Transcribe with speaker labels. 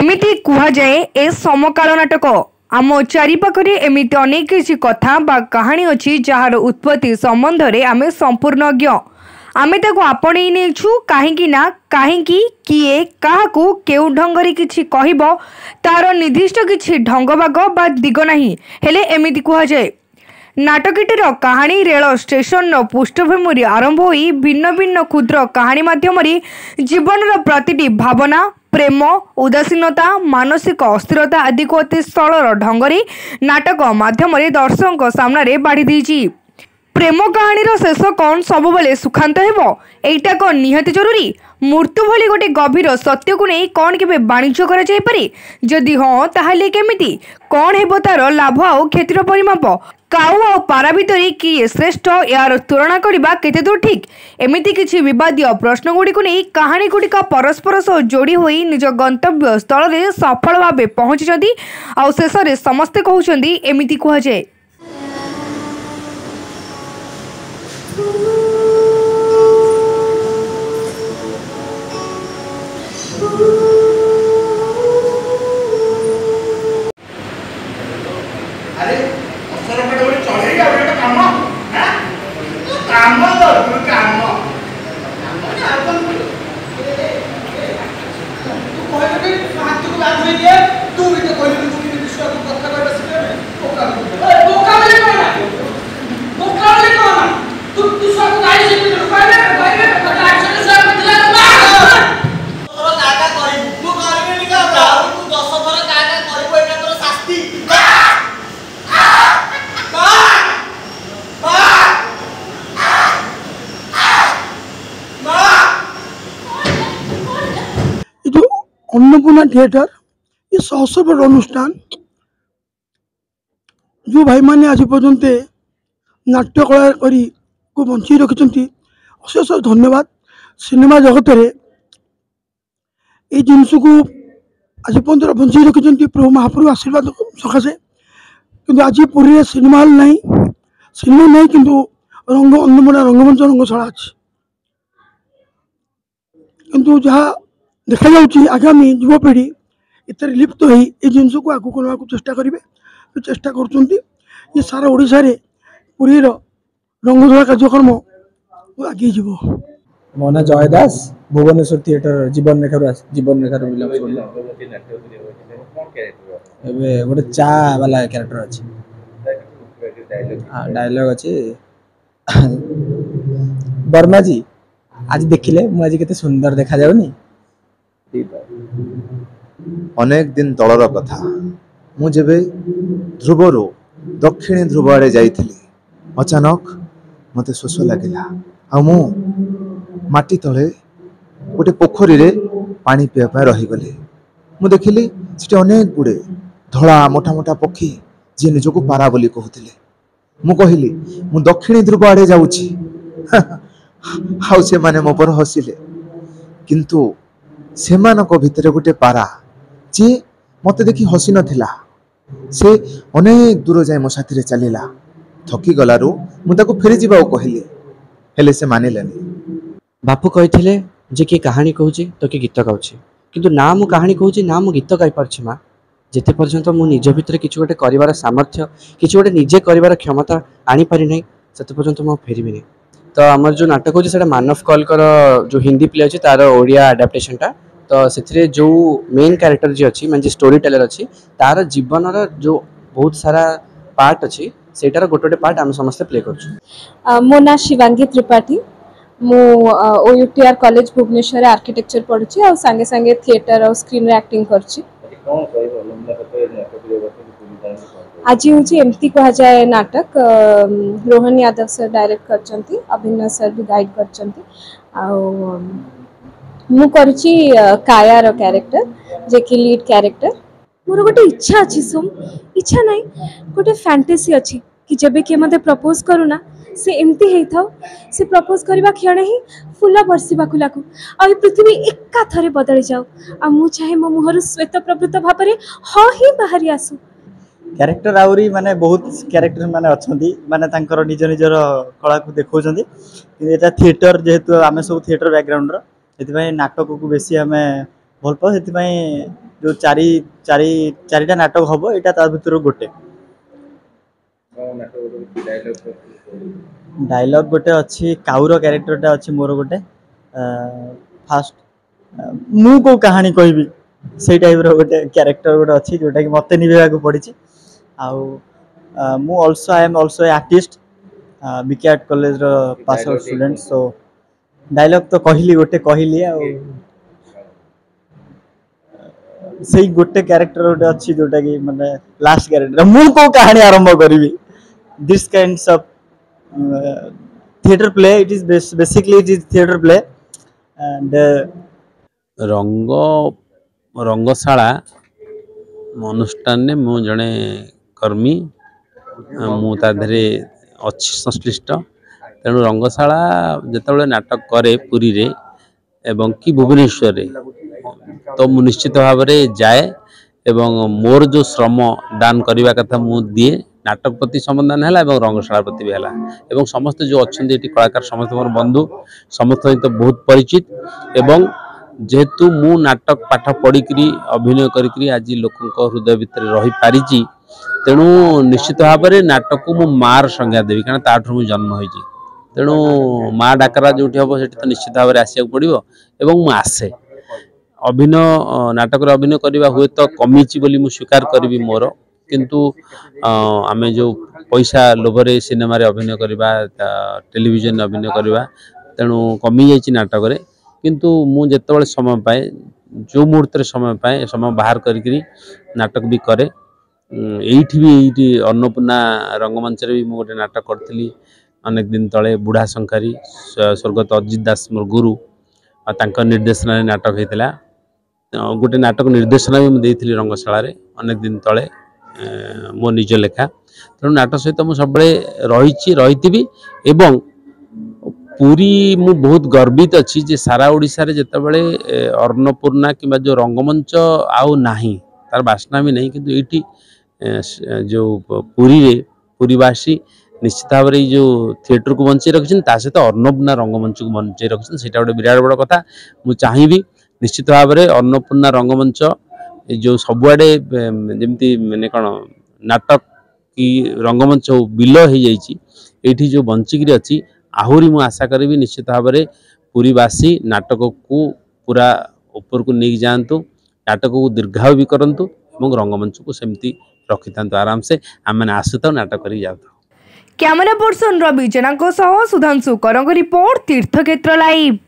Speaker 1: एमिति कुहाजाए ए समकाल नाटक आम चारिपाखरे एमिति अनेक किछि कथा बा कहानी अछि जार उत्पत्ति संबंध रे आमे संपूर्ण अज्ञ। आमे ताको आपणेई नेछु काहेकि ना काहेकि किए काहाकू केउ ढंगरे किछि कहिबो तार निर्दिष्ट किछि ढंगबाग बा दिग नाही। हेले एमिति कुहाजाए नाटकटीर कहानी रेल स्टेशन पृष्ठभूमि आरंभ होई भिन्न भिन्न क्षुद्र कहानी माध्यम जीवन प्रतिटी भावना प्रेम उदासीनता मानसिक अस्थिरता आदि को अति सरल ढंगरे नाटक माध्यम दर्शक सामने बाढ़ी देछि। प्रेम कहानी शेष कौन सब बेले सुखांत हेबो एटा को निहाती जरूरी। मृत्यु भली गोटे गभीर सत्य को नहीं कौन के वाणिज्य करा जाय पारे जदि हाँ ताहले केमिति कौन हेबो तार लाभ आ क्षतिर परिमाप काऊ आ पारा भितर किए श्रेष्ठ यार तुलना करबा केते दूर ठीक एमिति किछि विवादीय प्रश्न गुडी को नहीं कहानी गुडिक परस्पर सह जोड़ी होई निज गंतव्य स्थल रे सफल भाबे पहुंची जदी आ शेष रे समस्त कहउचंदी एमिति कुहा जाय।
Speaker 2: अन्नपूर्णा थिएटर ये सबसे बड़ अनुष्ठान जो भाई माने आज पर्यंत नाट्य कला करी को बंची रखिंट अशेष धन्यवाद। सिनेमा जगत रे ये जिनस को आज पर्यंत बंची रखिंट प्रभु महाप्रभु आशीर्वाद सकाशे कि आज पुरी सिनेमा हॉल नहीं किंतु रंग अन्नपूर्णा रंगमंच रंगशाला अच्छी किंतु जहाँ देखा जाउची आगामी युवपीढ़ी इत लिप्त हो जिनस को आगू करने को चेष्टा करेंगे तो चेष्टा कर ये सारा ओडिशा रे पुरी रंगधला कार्यक्रम आगे जीव।
Speaker 3: मो ना जय दास भुवनेश्वर थिएटर जीवन रेखार गोटे चा वाला क्यारेक्टर अच्छी डायलॉग अच्छी वर्मा जी आज देखिले मुझे केते सुंदर देखा जाउनी।
Speaker 4: अनेक दिन तलर कथा मु जेबे ध्रुवरू दक्षिणी ध्रुव आड़े जाइथिली अचानक मते शोष लगिला आ मु माटी तले गोटे पोखरी रे पानी पिया पाए रही गली। मु देखिली सेठी अनेक गुड़े धड़ा मोटा मोटा पक्षी जे निजको पारा बोली कहूतिले। मु कहिली मु दक्षिणी ध्रुव आड़े जाउची हाउ से माने मो पर हसिले किंतु सेमानक भितर गोटे पारा जे मते देखि हसी नथिला से अनेक दूर जाए मो साथी रे चलीला थकी गलारू मु ताको फेरी जीवा कहली हेले से मानिलानी।
Speaker 5: बापू कहिथिले जे कि कहानी कहूची तो कि गीत गाउची किंतु ना मु कहानी कहूची ना मु गीत गाई पारछि मा जेते पर्यंत मु निज भितर किछु गोटे करिवार सामर्थ्य किछु गोटे निजे करिवार क्षमता आनी पारि नै सेते पर्यंत मु फेरिबि नै। तो आमर जो नाटक होची सेटा मानव कॉल कर जो हिंदी प्ले अछि तार ओडिया अडाप्टेशन टा तो से जो मेन कैरेक्टर जी अच्छी मैं स्टोरी टेलर अच्छी तार जीवन जो बहुत सारा पार्ट अच्छी सेटार गोटे पार्ट आम समस्त प्ले कर।
Speaker 6: मो ना शिवांगी त्रिपाठी मु ओयूटीआर कॉलेज भुवनेश्वर आर्किटेक्चर पढ़ुची और संगे संगे थिएटर और स्क्रीन रे एक्टिंग करची। आज हूँ एमती कह जाए नाटक रोहन यादव सर डायरेक्ट करचंती अभिनय सर भी गाइड करचंती मु करुची कायार कैरेक्टर जे कि लीड कैरेक्टर। मोर गोटे इच्छा अच्छी सोम इच्छा नहीं गोटे फैंटेसी अच्छी कि जब कि मते प्रपोज करूना से एमती हेई थाउ से प्रपोज करबा क्षण ही फुला बरसीबा कुलाकू आ पृथ्वी एका थरे बदली जाऊ आ मु चाहे मो मुहर श्वेत प्रवृत्त भापरे ह ही बाहरी आसु।
Speaker 3: क्यारेक्टर आउरी माने बहुत क्यारेक्टर माने अछंती माने तांकर निज निजर कला को देखौछंती कि एटा थिएटर जेहेतु आमे सब थिएटर बैकग्राउंड रो एति नाटक को बेसी आमे भल पाओ से जो चारि चारि चारिटा नाटक हम यहाँ ता भर गोटे डायलॉग गोटे अच्छी काउर क्यारेक्टरटा अच्छी मोर गोटे फास्ट मु को कहानी कहबी से टाइप रो गोटे क्यारेक्टर गोटे अच्छी जोटा कि मते निभेगा पड़ी आउ मु also I am also a artist BK Art college रो pass out student so dialogue तो कहली गोटे कहली आ से गोटे क्यारेक्टर गोटे अच्छी जोटा कि माने लास्ट क्यारेक्टर मु को कहानी आरंभ करबी this kinds of theater play it is basically it is theater play and
Speaker 7: रंग रंगशाला अनुष्ठान में मु जड़े कर्मी मु ताधरे अच्छी संश्लिष्ट तेणु रंगशाला जिते नाटक करे पुरी रे एवं कि भुवनेश्वर रे तो मु निश्चित भाव जाए एवं मोर जो श्रम दान करने कथा मु दिए नाटक प्रति समाधान है रंगशाला प्रति भी है समस्त जो अच्छा कलाकार समस्त मोर बंधु समस्त तो बहुत परिचित एवं जेहेतु मु नाटक पाठ पढ़ी अभिनय करी आज लोक हृदय भितर रही पारी तेणु निश्चित भाव में नाटक को मु मार संज्ञा देवी कारण ताठू मु जन्म होती तेणु माँ डाकरा जो हम से तो निश्चित भाव में आसक पड़ो एवं मु आसे अभिनय नाटक अभिनय करवा हुए तो कमी बोली मु स्वीकार करी मोर किंतु आमे जो पैसा लोभरे सिनेमा रे अभिनय करवा टेलीविजन अभिनय करवा तेणु कमी जाइए नाटक रे किंतु मु जेतेबेले समय पाए जो मुहूर्त समय पाए समय बाहर करी नाटक भी करे एठी भी एठी अन्नपूर्णा रंगमंच रे भी मु गोटे नाटक करथली अनेक दिन तले बुढ़ा शंकरी स्वर्गत अजित दास मोर गुरु तांकर निर्देशन नाटक होता गोटे नाटक निर्देशना भी मुझे रंगशाला रे अनेक दिन तले मो निज लेखा तेणु नाटक सहित मुझे सब रही एवं पूरी मु बहुत गर्वित अच्छी जे सारा ओडिशा रे जेतेबेले अन्नपूर्णा कि जो रंगमंच आउ नाही तार बासना भी नहीं किंतु एठी जो पुरी रे पुरीवासी निश्चित भाव में जो थिएटर को बंचे रखिछन ता सहित अन्नपूर्णा रंगमंच को बंचे रखिछन सेटा गोटे विराट बड़ कथा मु चाहिबी निश्चित भाव में अन्नपूर्णा रंगमंच जो सबुआडे जमती माने कौन नाटक की रंगमंच बिल हो जाइए जो बंचिकी अच्छी आहरी मु आशा करी निश्चित भाव में पुरीवासी नाटक को पूरा ऊपर को नहीं जातु नाटक को दीर्घायु भी करंतु एवं रंगमंच को सेमती रखि था आराम से आम आसुता नाटक कर जाता
Speaker 1: कैमरा पर्सन रवि जेना सुधांशु करंग रिपोर्ट तीर्थक्षेत्र लाइव।